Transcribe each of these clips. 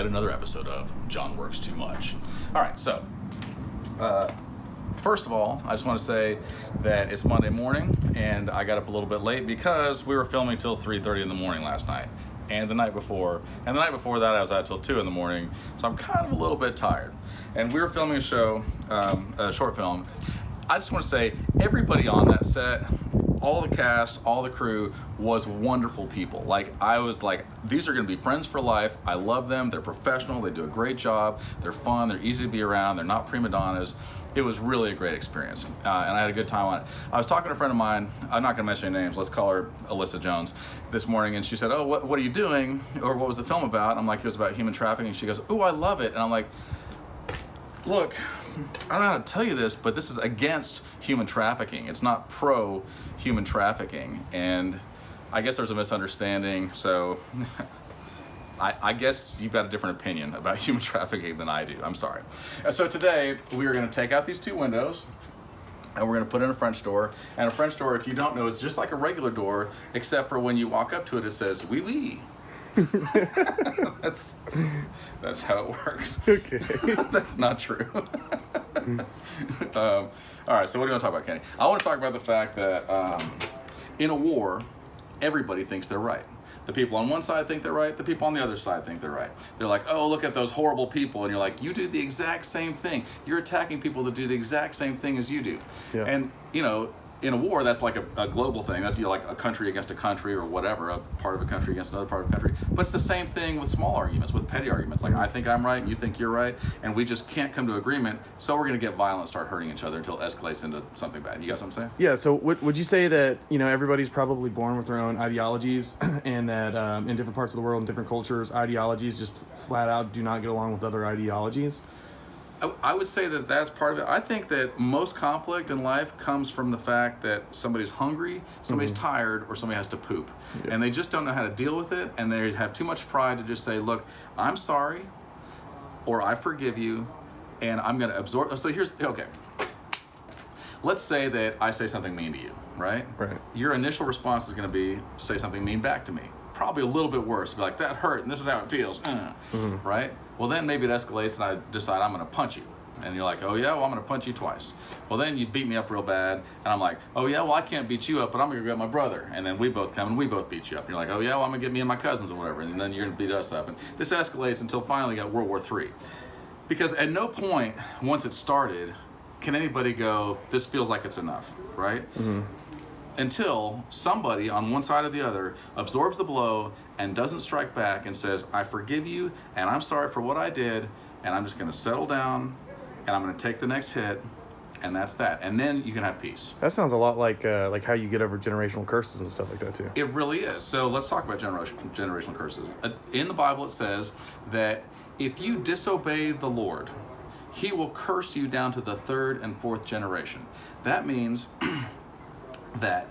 yet another episode of John Works Too Much. All right, so first of all, I just want to say that it's Monday morning and I got up a little bit late because we were filming till 3:30 in the morning last night and the night before. And the night before that I was out till 2 in the morning, so I'm kind of a little bit tired. And we were filming a show, a short film. I just want to say everybody on that set, all the cast, all the crew was wonderful people. Like, I was like, these are going to be friends for life. I love them. They're professional. They do a great job. They're fun. They're easy to be around. They're not prima donnas. It was really a great experience, and I had a good time on it. I was talking to a friend of mine. I'm not going to mention any names. Let's call her Alyssa Jones this morning, and she said, "Oh, what are you doing?" Or what was the film about? And I'm like, it was about human trafficking. She goes, "Oh, I love it." And I'm like, look, I don't know how to tell you this, but this is against human trafficking. It's not pro human trafficking. And I guess there's a misunderstanding. So I guess you've got a different opinion about human trafficking than I do. I'm sorry. So today we are going to take out these two windows and we're going to put in a French door. And a French door, if you don't know, is just like a regular door, except for when you walk up to it, it says, "Oui, oui." That's how it works. Okay. That's not true. All right, so what do you want to talk about, Kenny? I want to talk about the fact that in a war, everybody thinks they're right. The people on one side think they're right, the people on the other side think they're right. They're like, "Oh, look at those horrible people." And you're like, "You do the exact same thing. You're attacking people that do the exact same thing as you do." Yeah. And, you know, in a war, that's like a global thing. That's, you know, like a country against a country or whatever, a part of a country against another part of a country. But it's the same thing with small arguments, with petty arguments. Like, I think I'm right and you think you're right, and we just can't come to agreement, so we're going to get violent, start hurting each other until it escalates into something bad. You got what I'm saying? Yeah, so would you say that, you know, everybody's probably born with their own ideologies and that in different parts of the world, in different cultures, ideologies just flat out do not get along with other ideologies? I would say that that's part of it. I think that most conflict in life comes from the fact that somebody's hungry, somebody's tired, or somebody has to poop. Yeah. And they just don't know how to deal with it, and they have too much pride to just say, "Look, I'm sorry," or "I forgive you," and I'm going to absorb. So here's, okay. Let's say that I say something mean to you, right? Right. Your initial response is going to be, say something mean back to me. Probably a little bit worse. Be like, "That hurt, and this is how it feels." Right? Well, then maybe it escalates, and I decide I'm going to punch you. And you're like, "Oh, yeah? Well, I'm going to punch you twice." Well, then you beat me up real bad, and I'm like, "Oh, yeah? Well, I can't beat you up, but I'm going to go get my brother." And then we both come, and we both beat you up. And you're like, "Oh, yeah? Well, I'm going to get me and my cousins or whatever." And then you're going to beat us up. And this escalates until finally you got World War III. Because at no point, once it started, can anybody go, "This feels like it's enough," right? Until somebody on one side or the other absorbs the blow and doesn't strike back and says, "I forgive you, and I'm sorry for what I did, and I'm just going to settle down, and I'm going to take the next hit," and that's that. And then you can have peace. That sounds a lot like how you get over generational curses and stuff like that too. It really is. So let's talk about generational curses. In the Bible, it says that if you disobey the Lord, He will curse you down to the third and fourth generation. That means that,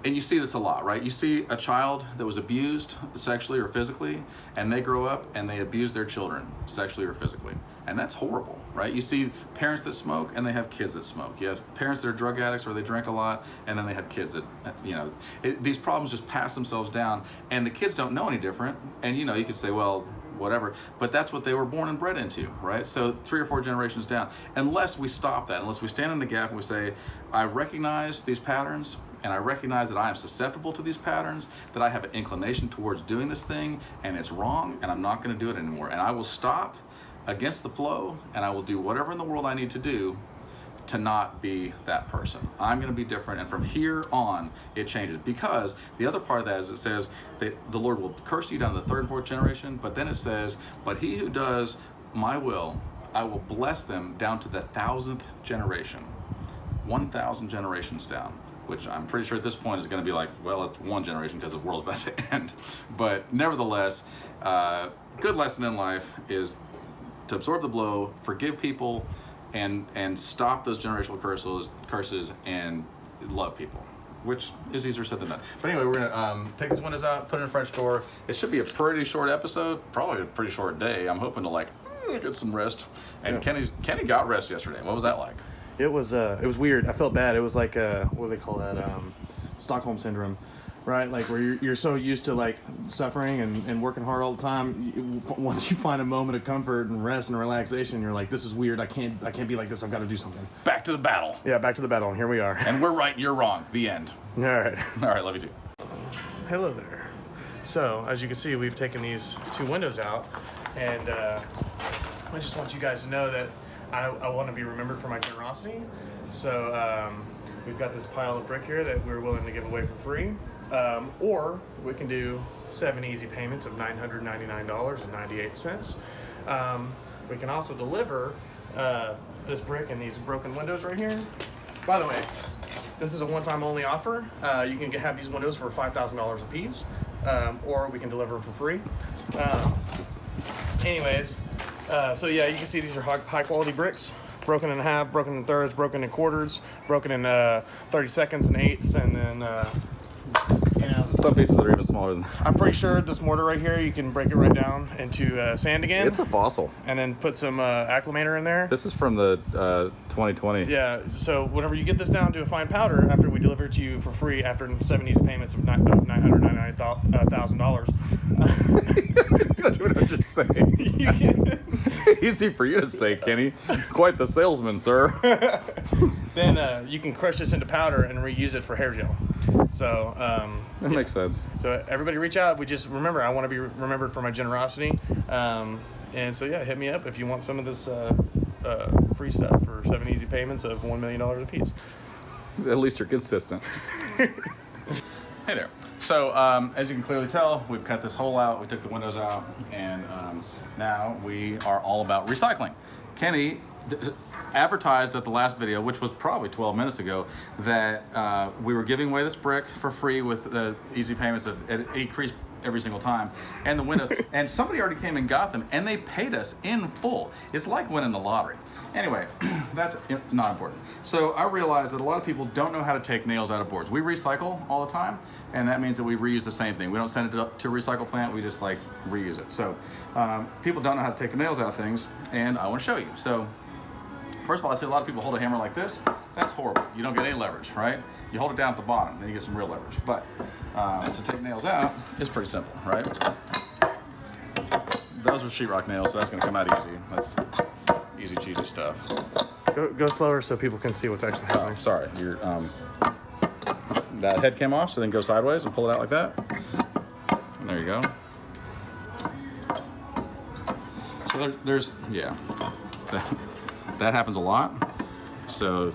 and you see this a lot, right? You see a child that was abused sexually or physically, and they grow up and they abuse their children sexually or physically. And that's horrible, right? You see parents that smoke and they have kids that smoke. You have parents that are drug addicts or they drink a lot, and then they have kids that, you know, these problems just pass themselves down, and the kids don't know any different. And, you know, you could say, well, whatever, but that's what they were born and bred into, right? So 3 or 4 generations down, unless we stop that, unless we stand in the gap and we say, "I recognize these patterns, and I recognize that I am susceptible to these patterns, that I have an inclination towards doing this thing, and it's wrong, and I'm not going to do it anymore, and I will stop against the flow, and I will do whatever in the world I need to do to not be that person. I'm going to be different," and from here on, it changes. Because the other part of that is it says that the Lord will curse you down to the 3rd and 4th generation, but then it says, "But he who does my will, I will bless them down to the 1,000th generation." 1,000 generations down, which I'm pretty sure at this point is going to be like, well, it's one generation because the world's about to end. But nevertheless, good lesson in life is to absorb the blow, forgive people, and stop those generational curses and love people, which is easier said than done. But anyway, we're gonna take these windows out, put in a French door. It should be a pretty short episode, probably a pretty short day. I'm hoping to get some rest. And Yeah. Kenny got rest yesterday. What was that like? It was weird. I felt bad. It was like what do they call that? Stockholm syndrome. right? Like where you're so used to like suffering and working hard all the time. Once you find a moment of comfort and rest and relaxation, you're like, this is weird. I can't be like this. I've got to do something. Back to the battle. Yeah, back to the battle. Here we are. And we're right, you're wrong. The end. All right. All right, love you too. Hello there. So, as you can see, we've taken these two windows out, and I just want you guys to know that I want to be remembered for my generosity. So, we've got this pile of brick here that we're willing to give away for free. Or we can do 7 easy payments of $999.98. We can also deliver this brick and these broken windows right here. By the way, this is a one-time only offer. You can have these windows for $5,000 a piece, or we can deliver them for free. So yeah, you can see these are high-quality bricks, broken in half, broken in thirds, broken in quarters, broken in 30 seconds and eighths, and then Some pieces that are even smaller than I'm pretty sure this mortar right here, you can break it right down into sand again. It's a fossil. And then put some acclimator in there. This is from the 2020. Yeah, so whenever you get this down to a fine powder, after we deliver it to you for free after 7 easy payments of $999,000. That's what I'm just saying. Easy for you to say, Kenny. Quite the salesman, sir. Then you can crush this into powder and reuse it for hair gel. So That makes sense. So everybody reach out. We just remember, I want to be remembered for my generosity. And so yeah, hit me up if you want some of this free stuff for 7 easy payments of $1 million a piece. At least you're consistent. Hey there. So as you can clearly tell, we've cut this hole out, we took the windows out, and now we are all about recycling. Kenny advertised at the last video, which was probably 12 minutes ago, that we were giving away this brick for free with the easy payments of it increased every single time, and the windows, and somebody already came and got them, and they paid us in full. It's like winning the lottery. Anyway, that's not important. So I realized that a lot of people don't know how to take nails out of boards. We recycle all the time, and that means that we reuse the same thing. We don't send it up to a recycle plant, we just like reuse it. So people don't know how to take the nails out of things, and I want to show you. So first of all, I see a lot of people hold a hammer like this. That's horrible. You don't get any leverage, right? You hold it down at the bottom, then you get some real leverage. But to take nails out is pretty simple, right? Those are sheetrock nails, so that's gonna come out easy. That's easy cheesy stuff. Go slower so people can see what's actually happening. Oh, sorry, that head came off, so then go sideways and pull it out like that. And there you go. So there's, yeah, that happens a lot. So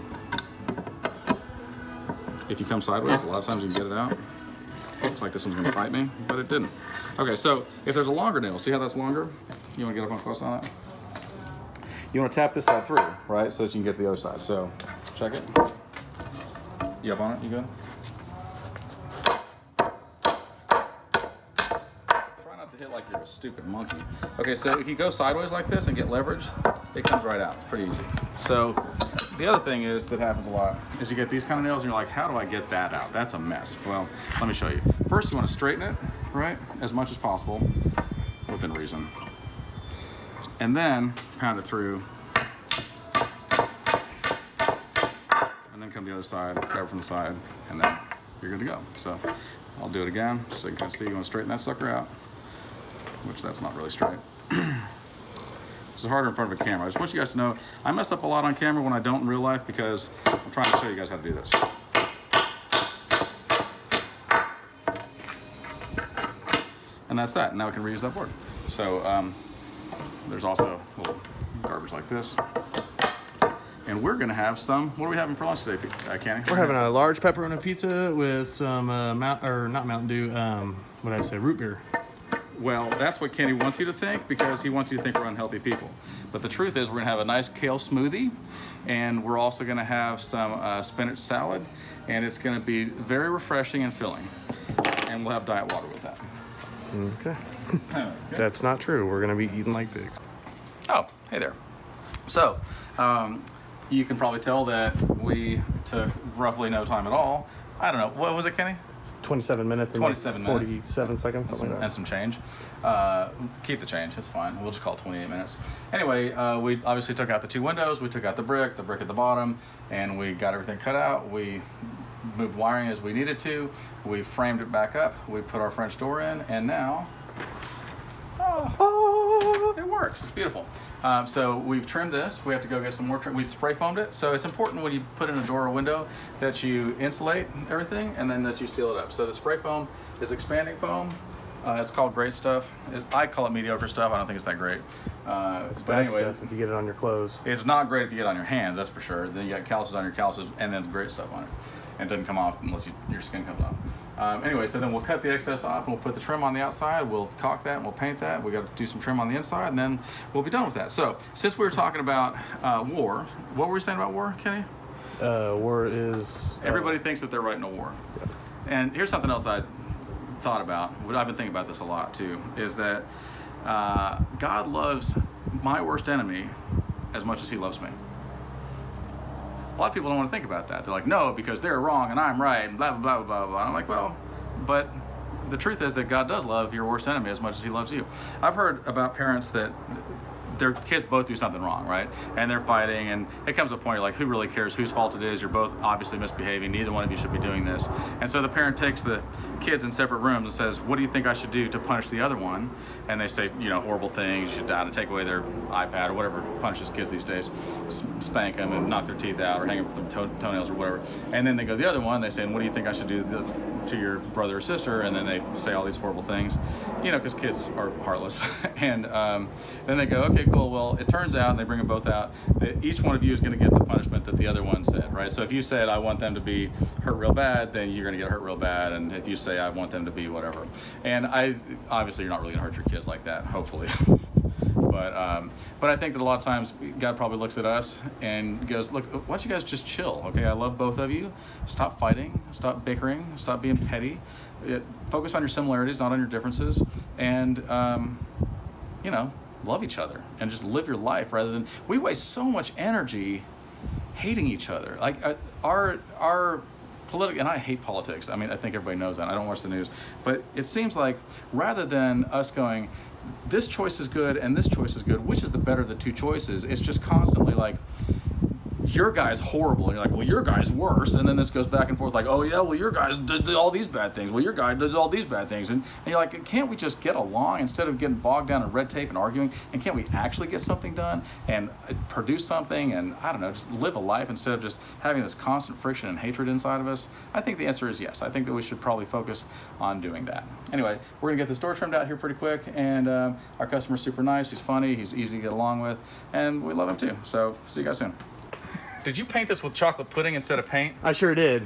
if you come sideways, a lot of times you can get it out. Looks like this one's gonna bite me, but it didn't. Okay, so if there's a longer nail, see how that's longer? You wanna get up on close on that? You wanna tap this side through, right? So that you can get to the other side. So, check it. You up on it, you good? Try not to hit like you're a stupid monkey. Okay, so if you go sideways like this and get leverage, it comes right out, pretty easy. So, the other thing is that happens a lot is you get these kind of nails and you're like, how do I get that out? That's a mess. Well, let me show you. First, you want to straighten it, right? As much as possible, within reason. And then pound it through. And then come to the other side, grab it from the side, and then you're good to go. So I'll do it again, just so you can kind of see. You want to straighten that sucker out, which that's not really straight. This is harder in front of a camera. I just want you guys to know I mess up a lot on camera when I don't in real life because I'm trying to show you guys how to do this. And that's that. Now we can reuse that board. So there's also a little garbage like this. And we're gonna have some, what are we having for lunch today, Kenny? We're having a large pepperoni pizza with some not Mountain Dew, what did I say, root beer. Well, that's what Kenny wants you to think because he wants you to think we're unhealthy people. But the truth is we're gonna have a nice kale smoothie, and we're also gonna have some spinach salad, and it's gonna be very refreshing and filling. And we'll have diet water with that. Okay. That's not true. We're gonna be eating like pigs. Oh, hey there. So, you can probably tell that we took roughly no time at all. I don't know, what was it, Kenny? 27 minutes and 27 like minutes. 47 seconds, something like that. And some change. Keep the change, it's fine. We'll just call it 28 minutes. Anyway, we obviously took out the two windows, we took out the brick at the bottom, and we got everything cut out. We moved wiring as we needed to. We framed it back up. We put our French door in, and now, it works. It's beautiful. So we've trimmed this. We have to go get some more trim. We spray foamed it. So it's important when you put in a door or window that you insulate everything and then that you seal it up. So the spray foam is expanding foam. It's called Great Stuff. I call it mediocre stuff. I don't think it's that great. It's but bad anyway, stuff if you get it on your clothes. it's not great if you get it on your hands, that's for sure. Then you got calluses on your calluses and then Great Stuff on it. And it doesn't come off unless your skin comes off. Anyway, so then we'll cut the excess off and we'll put the trim on the outside. We'll caulk that and we'll paint that. We got to do some trim on the inside and then we'll be done with that. So since we were talking about war, what were we saying about war, Kenny? War is... Everybody thinks that they're right in a war. Yeah. And here's something else that I thought about. I've been thinking about this a lot too, is that God loves my worst enemy as much as he loves me. A lot of people don't want to think about that. They're like, no, because they're wrong and I'm right and blah, blah, blah, blah, blah. I'm like, well, but the truth is that God does love your worst enemy as much as he loves you. I've heard about parents that their kids both do something wrong, right? And they're fighting, and it comes to a point you're like, who really cares whose fault it is? You're both obviously misbehaving. Neither one of you should be doing this. And so the parent takes the kids in separate rooms and says, what do you think I should do to punish the other one? And they say, horrible things. You should take away their iPad or whatever punishes kids these days. Spank them and knock their teeth out or hang them from toenails or whatever. And then they go to the other one. They say, and what do you think I should do to your brother or sister? And then they say all these horrible things, because kids are heartless. And then they go, okay, cool. Well, it turns out, and they bring them both out, that each one of you is going to get the punishment that the other one said, right? So if you said, I want them to be hurt real bad, then you're going to get hurt real bad. And if you say, I want them to be whatever. And obviously you're not really going to hurt your kids like that, hopefully. But I think that a lot of times God probably looks at us and goes, look, why don't you guys just chill, okay? I love both of you. Stop fighting, stop bickering, stop being petty. Focus on your similarities, not on your differences. And, love each other and just live your life rather than, we waste so much energy hating each other. Like our political, and I hate politics. I mean, I think everybody knows that. I don't watch the news. But it seems like rather than us going, this choice is good and this choice is good, which is the better of the two choices, it's just constantly like, your guy's horrible. And you're like, well, your guy's worse. And then this goes back and forth like, oh yeah, well, your guy did all these bad things. Well, your guy does all these bad things. And you're like, can't we just get along instead of getting bogged down in red tape and arguing? And can't we actually get something done and produce something and, I don't know, just live a life instead of just having this constant friction and hatred inside of us? I think the answer is yes. I think that we should probably focus on doing that. Anyway, we're gonna get this door trimmed out here pretty quick, and our customer's super nice. He's funny. He's easy to get along with, and we love him too. So see you guys soon. Did you paint this with chocolate pudding instead of paint? I sure did.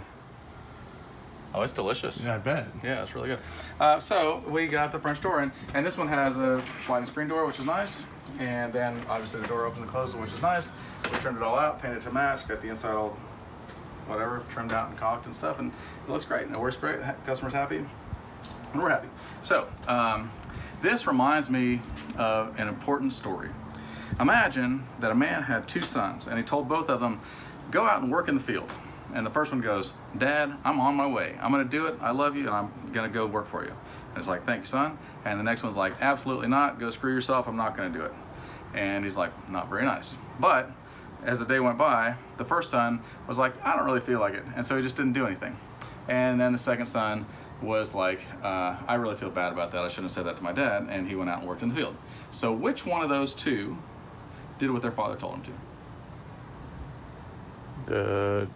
Oh, it's delicious. Yeah, I bet. Yeah, it's really good. So we got the French door in, and this one has a sliding screen door, which is nice. And then obviously the door opens and closes, which is nice. We trimmed it all out, painted to match, got the inside all whatever, trimmed out and caulked and stuff, and it looks great and it works great. Customer's happy, and we're happy. So this reminds me of an important story. Imagine that a man had two sons, and he told both of them, go out and work in the field. And the first one goes, Dad, I'm on my way. I'm gonna do it. I love you, and I'm gonna go work for you. And it's like, thank you, son. And the next one's like, absolutely not. Go screw yourself. I'm not gonna do it. And he's like, not very nice. But as the day went by, the first son was like, I don't really feel like it. And so he just didn't do anything. And then the second son was like, I really feel bad about that. I shouldn't have said that to my dad. And he went out and worked in the field. So which one of those two did what their father told them to? The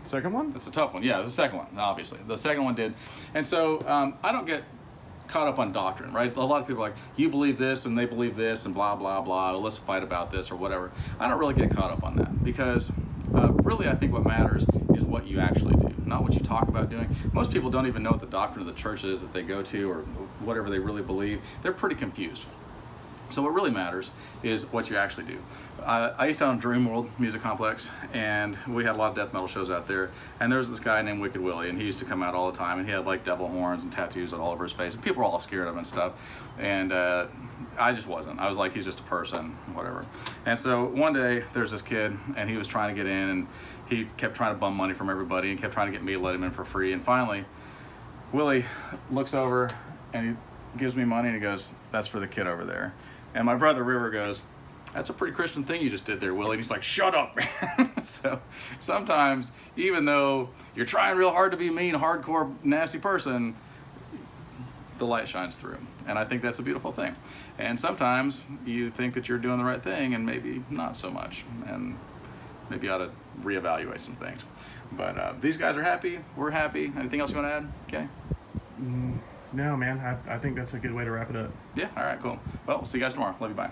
second one? That's a tough one. Yeah, the second one, obviously. The second one did. And so I don't get caught up on doctrine, right? A lot of people are like, you believe this and they believe this and blah, blah, blah. Let's fight about this or whatever. I don't really get caught up on that because really I think what matters is what you actually do, not what you talk about doing. Most people don't even know what the doctrine of the church is that they go to or whatever they really believe. They're pretty confused. So what really matters is what you actually do. I used to own Dream World Music Complex, and we had a lot of death metal shows out there. And there was this guy named Wicked Willie, and he used to come out all the time, and he had like devil horns and tattoos all over his face, and people were all scared of him and stuff. And I just wasn't. I was like, he's just a person, whatever. And so one day there's this kid, and he was trying to get in, and he kept trying to bum money from everybody, and kept trying to get me to let him in for free. And finally, Willie looks over, and he gives me money, and he goes, that's for the kid over there. And my brother River goes, that's a pretty Christian thing you just did there, Willie. And he's like, shut up, man. So sometimes, even though you're trying real hard to be mean, hardcore, nasty person, the light shines through. And I think that's a beautiful thing. And sometimes you think that you're doing the right thing and maybe not so much. And maybe you ought to reevaluate some things. But these guys are happy. We're happy. Anything else you want to add? Okay. No, man. I think that's a good way to wrap it up. Yeah. All right. Cool. Well, we'll see you guys tomorrow. Love you. Bye.